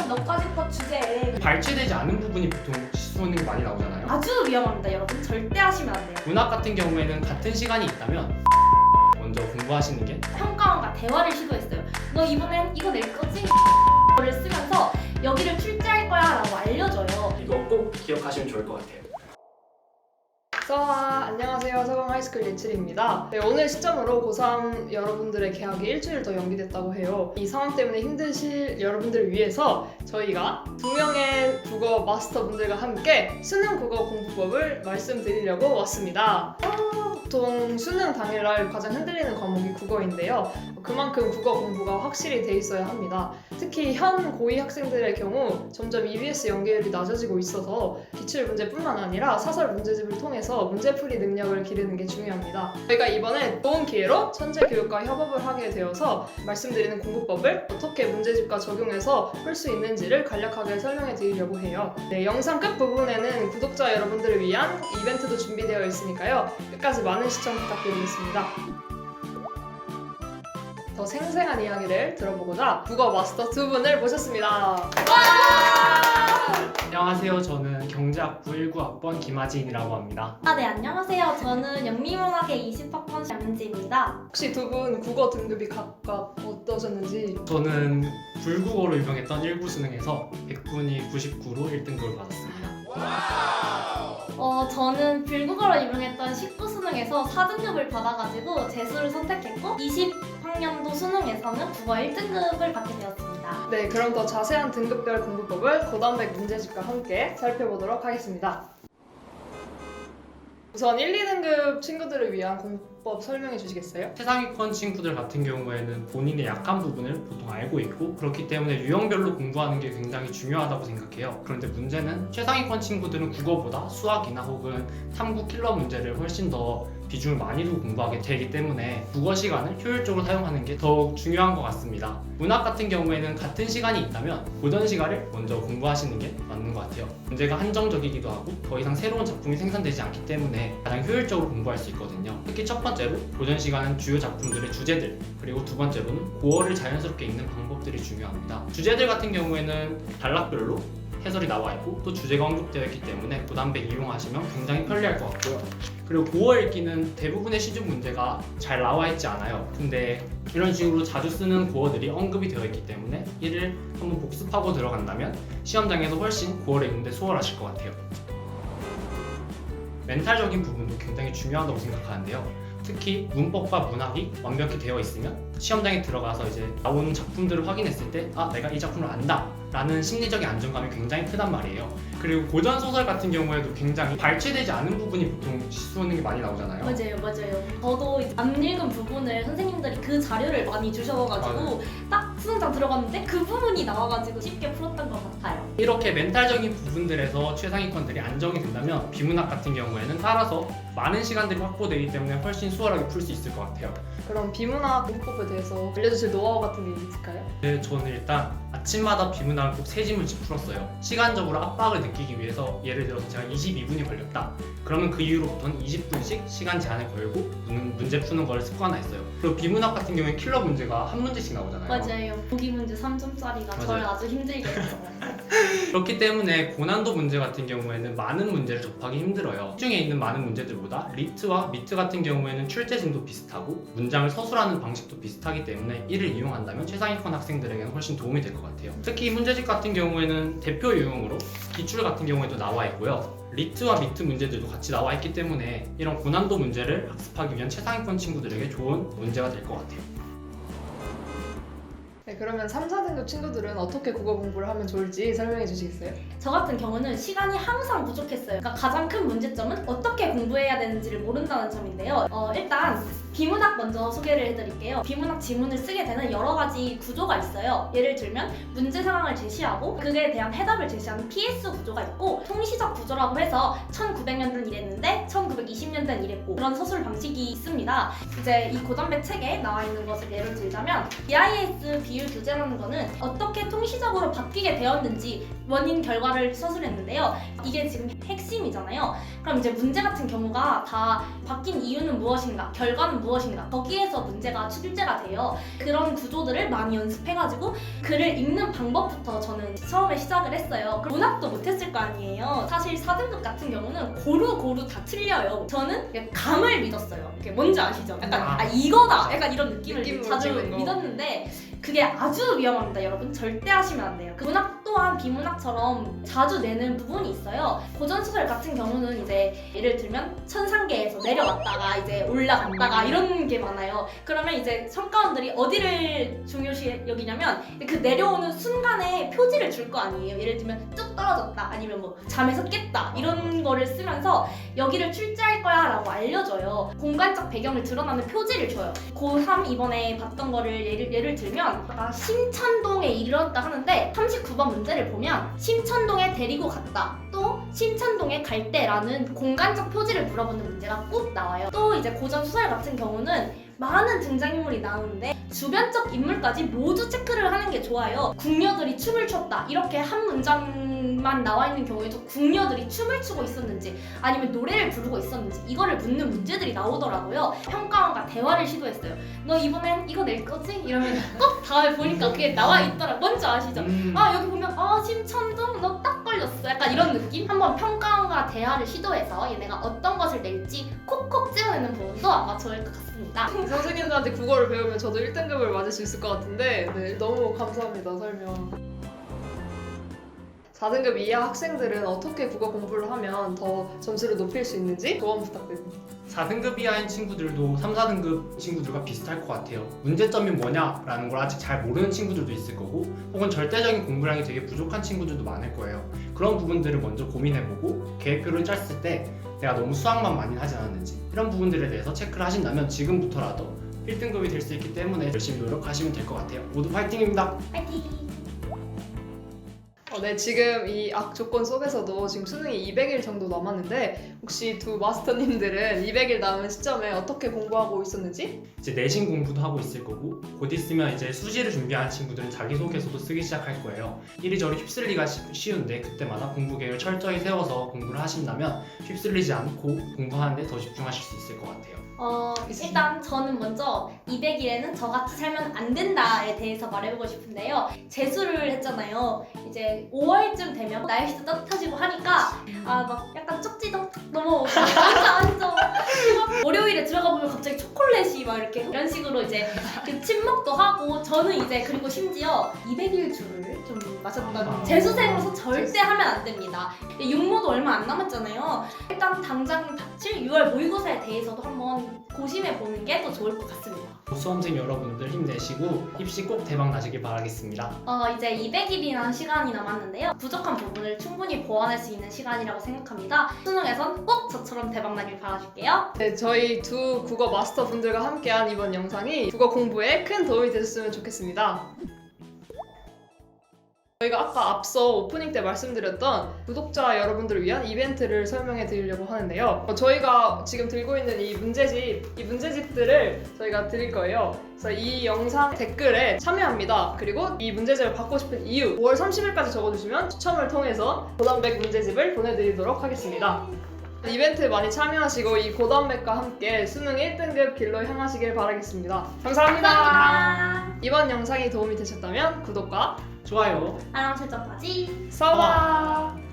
너까지 것 주제에 발췌되지 않은 부분이 보통 수능이 많이 나오잖아요. 아주 위험합니다, 여러분. 절대 하시면 안 돼요. 문학 같은 경우에는 같은 시간이 있다면 먼저 공부하시는 게 평가원과 대화를 시도했어요. 너 이번엔 이거 낼 거지? 를 쓰면서 여기를 출제할 거야 라고 알려줘요. 이거 꼭 기억하시면 좋을 것 같아요. 안녕하세요. 서강 하이스쿨 예칠입니다. 네, 오늘 시점으로 고3 여러분들의 개학이 일주일 더 연기됐다고 해요. 이 상황 때문에 힘드실 여러분들을 위해서 저희가 2명의 국어 마스터분들과 함께 수능 국어 공부법을 말씀드리려고 왔습니다. 보통 수능 당일날 가장 흔들리는 과목이 국어인데요. 그만큼 국어 공부가 확실히 돼 있어야 합니다. 특히 현 고2 학생들의 경우 점점 EBS 연계율이 낮아지고 있어서 기출 문제뿐만 아니라 사설 문제집을 통해서 문제풀이 능력을 기르는 게 중요합니다. 저희가 이번에 좋은 기회로 천재교육과 협업을 하게 되어서 말씀드리는 공부법을 어떻게 문제집과 적용해서 풀 수 있는지를 간략하게 설명해 드리려고 해요. 네, 영상 끝부분에는 구독자 여러분들을 위한 이벤트도 준비되어 있으니까요. 끝까지 많은 시청 부탁드리겠습니다. 더 생생한 이야기를 들어보고자 국어 마스터 두 분을 모셨습니다. 안녕하세요. 저는 경제학부 19학번 김하진이라고 합니다. 네, 안녕하세요. 저는 영미문학의 20학번 양은지입니다. 혹시 두 분 국어 등급이 각각 어떠셨는지? 저는 불국어로 유명했던 1구 수능에서 100분이 99로 1등급을 받았습니다. 저는 불국어로 유명했던 19 수능에서 4등급을 받아가지고 재수를 선택했고 20학년도 수능에서는 국어 1등급을 받게 되었습니다. 네, 그럼 더 자세한 등급별 공부법을 고단백 문제집과 함께 살펴보도록 하겠습니다. 우선 1, 2등급 친구들을 위한 공부법 설명해 주시겠어요? 최상위권 친구들 같은 경우에는 본인의 약한 부분을 보통 알고 있고 그렇기 때문에 유형별로 공부하는 게 굉장히 중요하다고 생각해요. 그런데 문제는 최상위권 친구들은 국어보다 수학이나 혹은 탐구 킬러 문제를 훨씬 더 비중을 많이 두고 공부하게 되기 때문에 국어 시간을 효율적으로 사용하는 게 더욱 중요한 것 같습니다. 문학 같은 경우에는 같은 시간이 있다면 고전 시간을 먼저 공부하시는 게 맞는 것 같아요. 문제가 한정적이기도 하고 더 이상 새로운 작품이 생산되지 않기 때문에 가장 효율적으로 공부할 수 있거든요. 특히 첫 번째로 고전 시간은 주요 작품들의 주제들, 그리고 두 번째로는 고어를 자연스럽게 읽는 방법들이 중요합니다. 주제들 같은 경우에는 단락별로 해설이 나와 있고 또 주제가 언급되어 있기 때문에 고단백 이용하시면 굉장히 편리할 것 같고요. 그리고 고어 읽기는 대부분의 시중 문제가 잘 나와 있지 않아요. 근데 이런 식으로 자주 쓰는 고어들이 언급이 되어 있기 때문에 이를 한번 복습하고 들어간다면 시험장에서 훨씬 고어를 읽는데 수월하실 것 같아요. 멘탈적인 부분도 굉장히 중요하다고 생각하는데요. 특히 문법과 문학이 완벽히 되어 있으면 시험장에 들어가서 이제 나오는 작품들을 확인했을 때 내가 이 작품을 안다 라는 심리적인 안정감이 굉장히 크단 말이에요. 그리고 고전 소설 같은 경우에도 굉장히 발췌되지 않은 부분이 보통 수능이 많이 나오잖아요. 맞아요. 저도 안 읽은 부분을 선생님들이 그 자료를 많이 주셔가지고 딱 수능장 들어갔는데 그 부분이 나와가지고 쉽게 풀었던 것 같아요. 이렇게 멘탈적인 부분들에서 최상위권들이 안정이 된다면 비문학 같은 경우에는 따라서 많은 시간들이 확보되기 때문에 훨씬 수월하게 풀 수 있을 것 같아요. 그럼 비문학 공부법에 대해서 알려주실 노하우 같은 게 있을까요? 네, 저는 일단 아침마다 비문학을 꼭 3지문씩 풀었어요. 시간적으로 압박을 느끼기 위해서 예를 들어서 제가 22분이 걸렸다. 그러면 그 이후로부터는 20분씩 시간 제한을 걸고 문제 푸는 걸 습관화했어요. 그리고 비문학 같은 경우에 킬러 문제가 한 문제씩 나오잖아요. 맞아요. 보기 문제 3점짜리가 저를 아주 힘들게 했어요. 그렇기 때문에 고난도 문제 같은 경우에는 많은 문제를 접하기 힘들어요. 시중에 있는 많은 문제들보다 리트와 미트 같은 경우에는 출제진도 비슷하고 문장을 서술하는 방식도 비슷하기 때문에 이를 이용한다면 최상위권 학생들에게는 훨씬 도움이 될 것 같아요. 특히 문제집 같은 경우에는 대표 유형으로 기출 같은 경우에도 나와 있고요. 리트와 미트 문제들도 같이 나와 있기 때문에 이런 고난도 문제를 학습하기 위한 최상위권 친구들에게 좋은 문제가 될 것 같아요. 네, 그러면 3, 4등급 친구들은 어떻게 국어 공부를 하면 좋을지 설명해 주시겠어요? 저 같은 경우는 시간이 항상 부족했어요. 그러니까 가장 큰 문제점은 어떻게 공부해야 되는지를 모른다는 점인데요. 일단 비문학 먼저 소개를 해드릴게요. 비문학 지문을 쓰게 되는 여러 가지 구조가 있어요. 예를 들면 문제 상황을 제시하고 그에 대한 해답을 제시하는 PS 구조가 있고 통시적 구조라고 해서 1900년대는 이랬는데 1920년대는 이랬고 그런 서술 방식이 있습니다. 이제 이 고단백 책에 나와 있는 것을 예를 들자면 BIS 비율 교재라는 거는 어떻게 통시적으로 바뀌게 되었는지 원인 결과를 서술했는데요. 이게 지금 핵심이잖아요. 그럼 이제 문제 같은 경우가 다 바뀐 이유는 무엇인가, 결과는 무엇인가, 거기에서 문제가 출제가 돼요. 그런 구조들을 많이 연습해가지고 글을 읽는 방법부터 저는 처음에 시작을 했어요. 문학도 못했을 거 아니에요. 사실 4등급 같은 경우는 고루 다 틀려요. 저는 그냥 감을 믿었어요. 이게 뭔지 아시죠? 약간 이거다! 약간 이런 느낌을 느낌으로 자주 찍는 거. 믿었는데 그게 아주 위험합니다, 여러분. 절대 하시면 안 돼요. 그 문학 또한 비문학처럼 자주 내는 부분이 있어요. 고전소설 같은 경우는 이제 예를 들면 천상계에서 내려왔다가 이제 올라갔다가 이런 게 많아요. 그러면 이제 평가원들이 어디를 중요시 여기냐면 그 내려오는 순간에 표지를 줄 거 아니에요. 예를 들면 뚝 떨어졌다, 아니면 뭐 잠에서 깼다, 이런 거를 쓰면서 여기를 출제할 거야 라고 알려줘요. 공간적 배경을 드러나는 표지를 줘요. 고3 이번에 봤던 거를 예를 들면 심천동에 이르렀다 하는데 39번 문제를 보면 심천동에 데리고 갔다, 또 심천동에 갈 때라는 공간적 표지를 물어보는 문제가 꼭 나와요. 또 이제 고전 소설 같은 경우는 많은 등장인물이 나오는데 주변적 인물까지 모두 체크를 하는 게 좋아요. 궁녀들이 춤을 췄다, 이렇게 한 문장만 나와 있는 경우에도 궁녀들이 춤을 추고 있었는지 아니면 노래를 부르고 있었는지 이거를 묻는 문제들이 나오더라고요. 평가원과 대화를 시도했어요. 너 이번엔 이거 낼 거지? 이러면 꼭 다음에 보니까 그게 나와 있더라. 뭔지 아시죠? 여기 보면 심천동 너 딱 걸렸어, 약간 이런 느낌? 한번 평가원과 대화를 시도해서 얘네가 어떤 것을 낼지 콕콕 찍어내는 부분도 아마 좋을 것 같습니다. 선생님들한테 국어를 배우면 저도 1등급을 맞을 수 있을 것 같은데 네, 너무 감사합니다, 설명. 4등급 이하 학생들은 어떻게 국어 공부를 하면 더 점수를 높일 수 있는지 조언 부탁드립니다. 4등급 이하인 친구들도 3, 4등급 친구들과 비슷할 것 같아요. 문제점이 뭐냐라는 걸 아직 잘 모르는 친구들도 있을 거고, 혹은 절대적인 공부량이 되게 부족한 친구들도 많을 거예요. 그런 부분들을 먼저 고민해보고 계획표를 짰을 때 내가 너무 수학만 많이 하지 않았는지, 이런 부분들에 대해서 체크를 하신다면 지금부터라도 1등급이 될 수 있기 때문에 열심히 노력하시면 될 것 같아요. 모두 파이팅입니다. 파이팅! 네, 지금 이 악조건 속에서도 지금 수능이 200일 정도 남았는데 혹시 두 마스터님들은 200일 남은 시점에 어떻게 공부하고 있었는지? 이제 내신 공부도 하고 있을 거고, 곧 있으면 이제 수시를 준비하는 친구들은 자기소개서도 쓰기 시작할 거예요. 이리저리 휩쓸리기가 쉬운데 그때마다 공부 계획을 철저히 세워서 공부를 하신다면 휩쓸리지 않고 공부하는데 더 집중하실 수 있을 것 같아요. 일단 저는 먼저 200일에는 저같이 살면 안 된다에 대해서 말해보고 싶은데요. 재수를 했잖아요. 이제 5월쯤 되면 날씨도 따뜻해지고 하니까 막 약간 쪽지도 너무 아시죠? 월요일에 들어가 보면 갑자기 초콜릿이 막 이렇게 이런 식으로 이제 그 친목도 하고, 저는 이제 그리고 심지어 200일 주를 좀 마셨던 재수생으로서 절대 하면 안 됩니다. 육모도 얼마 안 남았잖아요. 일단 당장 닥칠 6월 모의고사에 대해서도 한번 고심해 보는 게 더 좋을 것 같습니다. 수험생 여러분들 힘내시고 입시 꼭 대박 나시길 바라겠습니다. 이제 200일이라는 시간이 남았는데요. 부족한 부분을 충분히 보완할 수 있는 시간이라고 생각합니다. 수능에선 꼭 저처럼 대박 나길 바라줄게요. 네, 저희 두 국어 마스터 분들과 함께한 이번 영상이 국어 공부에 큰 도움이 되셨으면 좋겠습니다. 저희가 아까 앞서 오프닝 때 말씀드렸던 구독자 여러분들을 위한 이벤트를 설명해 드리려고 하는데요. 저희가 지금 들고 있는 이 문제집들을 저희가 드릴 거예요. 그래서 이 영상 댓글에 참여합니다. 그리고 이 문제집을 받고 싶은 이유 5월 30일까지 적어주시면 추첨을 통해서 고단백 문제집을 보내드리도록 하겠습니다. 이벤트에 많이 참여하시고 이 고단백과 함께 수능 1등급 길로 향하시길 바라겠습니다. 감사합니다. 감사합니다. 이번 영상이 도움이 되셨다면 구독과 좋아요. 알람 설정까지. 써봐.